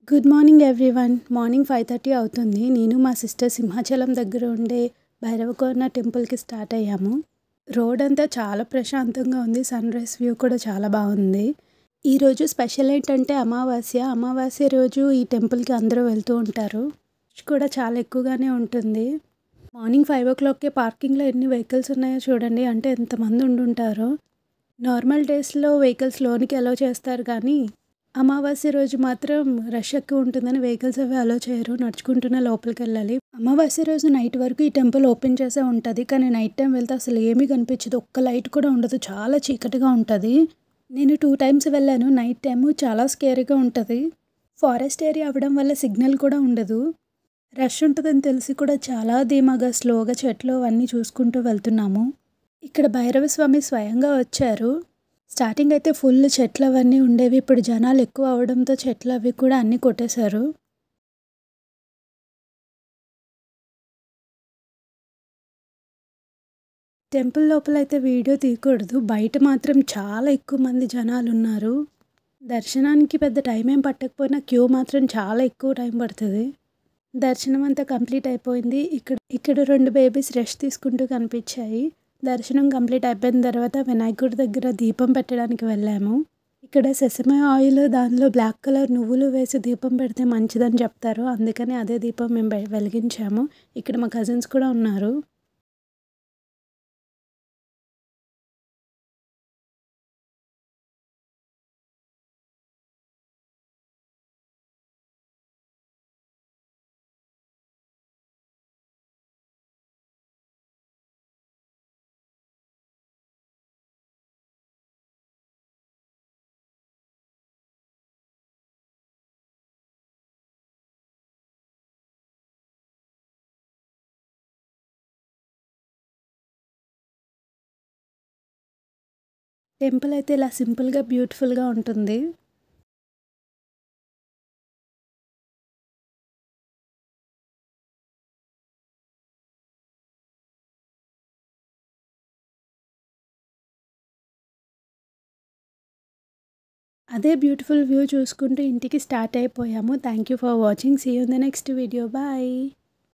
Good morning everyone. Morning 5:30 అవుతుంది. నేను మా సిస్టర్ సింహాచలం దగ్గర ఉండే భైరవకోన టెంపుల్కి స్టార్ట్ అయ్యాము. రోడ్ అంతా చాలా ప్రశాంతంగా ఉంది. సన్ రైజ్ వ్యూ కూడా చాలా బాగుంది. ఈరోజు స్పెషల్ ఏంటంటే అమావాస్య రోజు ఈ టెంపుల్కి అందరూ వెళ్తూ ఉంటారు. కూడా చాలా ఎక్కువగానే ఉంటుంది. మార్నింగ్ 5 o'clockకే పార్కింగ్లో ఎన్ని వెహికల్స్ ఉన్నాయో చూడండి. అంటే ఎంతమంది ఉండుంటారో. నార్మల్ డేస్లో వెహికల్స్ లోనికి అలో చేస్తారు కానీ అమావాస్య రోజు మాత్రం రష్ ఎక్కువ ఉంటుందని వెహికల్స్ అవి అలో చేయరు. నడుచుకుంటూనే లోపలికి వెళ్ళాలి. అమావాస్య రోజు నైట్ వరకు ఈ టెంపుల్ ఓపెన్ చేసే ఉంటుంది. కానీ నైట్ టైం వెళ్తే అసలు ఏమీ కనిపించదు. ఒక్క లైట్ కూడా ఉండదు. చాలా చీకటిగా ఉంటుంది. నేను 2 times వెళ్ళాను. నైట్ టైము చాలా స్కేరీగా ఉంటుంది. ఫారెస్ట్ ఏరియా అవ్వడం వల్ల సిగ్నల్ కూడా ఉండదు. రష్ ఉంటుందని తెలిసి కూడా చాలా ధీమాగా స్లోగా చెట్లు అవన్నీ చూసుకుంటూ వెళ్తున్నాము. ఇక్కడ భైరవస్వామి స్వయంగా వచ్చారు. స్టార్టింగ్ అయితే ఫుల్ చెట్లు అవన్నీ ఉండేవి. ఇప్పుడు జనాలు ఎక్కువ అవడంతో చెట్లు అవి కూడా అన్నీ కొట్టేశారు. టెంపుల్ లోపల అయితే వీడియో తీయకూడదు. బయట మాత్రం చాలా ఎక్కువ మంది జనాలు ఉన్నారు. దర్శనానికి పెద్ద టైం ఏం పట్టకపోయినా క్యూ మాత్రం చాలా ఎక్కువ టైం పడుతుంది. దర్శనం అంతా కంప్లీట్ అయిపోయింది. ఇక్కడ 2 బేబీస్ రెస్ట్ తీసుకుంటూ కనిపించాయి. దర్శనం కంప్లీట్ అయిపోయిన తర్వాత వినాయకుడి దగ్గర దీపం పెట్టడానికి వెళ్ళాము. ఇక్కడ సెసమే ఆయిల్ దానిలో బ్లాక్ కలర్ నువ్వులు వేసి దీపం పెడితే మంచిదని చెప్తారు. అందుకని అదే దీపం మేము వెలిగించాము. ఇక్కడ మా కజిన్స్ కూడా ఉన్నారు. టెంపుల్ అయితే ఇలా సింపుల్గా బ్యూటిఫుల్గా ఉంటుంది. అదే బ్యూటిఫుల్ వ్యూ చూసుకుంటూ ఇంటికి స్టార్ట్ అయిపోయాము. Thank you for watching. See you in the next video. Bye.